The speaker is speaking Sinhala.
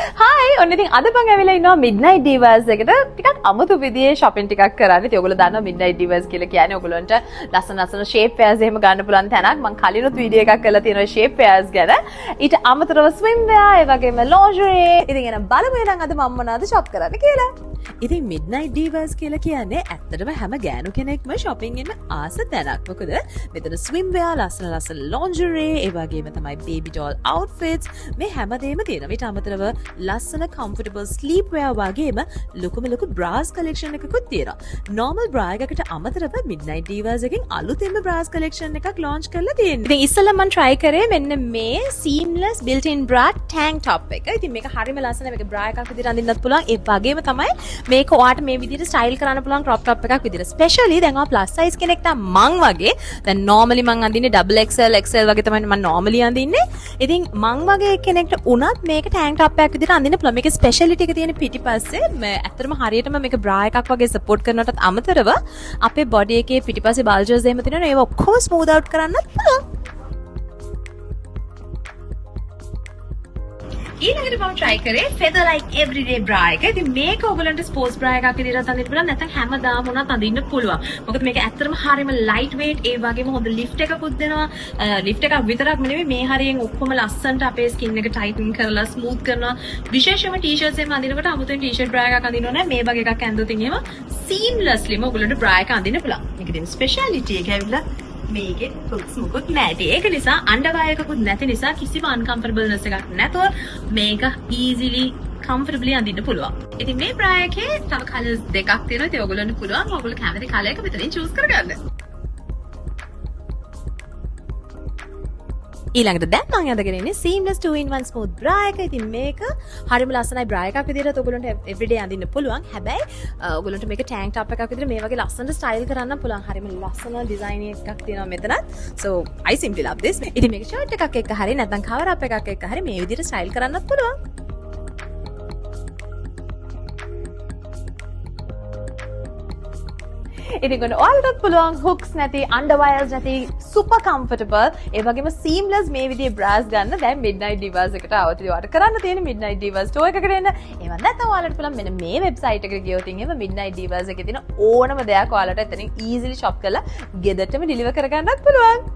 Hi, ඔන්න ඉතින් අද මම ඇවිල්ලා ඉන්නවා Midnight Divas එකට. ටිකක් අමුතු විදිහේ shopping ටිකක් කරන්න. ඉතින් ඔයගොල්ලෝ දන්නවා Midnight Divas කියලා කියන්නේ ඔයගොල්ලන්ට ලස්සන shape wears එහෙම ගන්න පුළුවන් තැනක්. මම කලිනුත් වීඩියෝ එකක් කරලා තියෙනවා shape wears ගැන. ඊට අමතරව swim wear, ඒ වගේම lingerie. ඉතින් එන බලමු එහෙනම් අද මම මොනවද shop කරන්න කියලා. ඉතින් Midnight Divas කියලා කියන්නේ ඇත්තටම හැම ගෑනු කෙනෙක්ම shopping එන්න ආස තැනක්. මොකද මෙතන swim wear, ලස්සන lingerie, ඒ වගේම තමයි baby doll outfits මේ හැමදේම තියෙනවා. ඊට අමතරව ලස්සන comfortable sleep wear වගේම ලොකුම bras collection එකකුත් තියෙනවා. normal bra එකකට අමතරව Midnight Divas එකෙන් අලුතෙන්ම bras collection එකක් launch කරලා තියෙනවා. ඉතින් ඉස්සෙල්ලා මම try කරේ මෙන්න මේ seamless built-in bra tank top එක. ඉතින් මේක හරියම ලස්සන. මේක bra එකක් විදිහට අඳින්නත් පුළුවන්. ඒ වගේම තමයි මේක ඔයාට මේ විදිහට style කරන්න පුළුවන් crop top එකක් විදිහට. especially දැන් ඔයා plus size කෙනෙක් නම් මං වගේ දැන් normally මං අඳින්නේ double XL XL වගේ තමයි මම normally අඳින්නේ. ඉතින් මං වගේ කෙනෙක්ට උනත් මේක tank top එකක් විදිහට අඳින්න පුළුවන්. මේකේ speciality එක තියෙන පිටිපස්සේ ඇත්තටම හරියටම මේක bra එකක් වගේ support කරනටත් අමතරව අපේ body එකේ පිටිපස්සේ bulges එහෙම තියෙනවා. ඒව ඔක්කොම smooth out කරන්නත් පුළුවන්. ඊළඟට මම try කරේ feather like everyday bra එක. ඉතින් මේක ඔයගලන්ට sports bra එකක් විදිහට අඳින්න පුළුවන්. නැත්නම් හැමදාම උනත් අඳින්න පුළුවන්. මොකද මේක ඇත්තටම හරියම light weight, ඒ වගේම හොඳ lift එකකුත් දෙනවා. lift එකක් විතරක් නෙවෙයි මේ හරියෙන් ඔක්කොම ලස්සනට අපේ skin එක tighten කරලා smooth කරනවා. විශේෂයෙන්ම t-shirts එකම අඳිනකොට අමුතුවෙන් t-shirt bra එකක් අඳින්න ඕනේ. මේ වගේ එකක් ඇඳුවොත් එහෙම seamlessly ඔයගලන්ට bra එක අඳින්න පුළුවන්. මේක තියෙන speciality එක ඇවිල්ලා මේකේ hooks මුකුත් නැති. ඒක නිසා underwire එකකුත් නැති නිසා කිසිම uncomfortableness එකක් නැතුව මේක easily comfortably අඳින්න පුළුවන්. ඉතින් මේ bra එකේ තව colors දෙකක් තියෙනවා. ඉතින් ඔයගොල්ලන්ට පුළුවන් ඔයගොල්ලෝ කැමති color එක මෙතනින් choose කරගන්න. ඊළඟට දැන් මම අඳගෙන ඉන්නේ seamless 2-in-1 smooth bra එක. ඉතින් මේක හරියම ලස්සනයි bra එකක් විදිහට ඔයගොල්ලන්ට everyday අඳින්න පුළුවන්. හැබැයි ඔයගොල්ලන්ට මේක tank top එකක් විදිහට මේ වගේ ලස්සනට style කරන්න පුළුවන්. හරියම ලස්සන design එකක් තියෙනවා මෙතනත්. So I simply love this. ඉතින් මේක shirt එකක් එක්ක හරිය නැත්නම් cover up එකක් එක්ක හරිය මේ විදිහට style කරන්නත් පුළුවන්. ඉතින් ඔයාලටත් පුළුවන් hooks නැති, underwires නැති, super comfortable, ඒ වගේම seamless මේ විදිහේ bras ගන්න දැන් Midnight Divas එකට ආවොත් ඔයාලට කරන්න තියෙන Midnight Divas store එකකට එන්න. ඒවත් නැත්නම් ඔයාලට පුළුවන් මෙන්න මේ website එකට ගියොත් එහෙම Midnight Divas එකේ තියෙන ඕනම දෙයක් ඔයාලට එතනින් easily shop කරලා ගෙදරටම deliver කරගන්නත් පුළුවන්.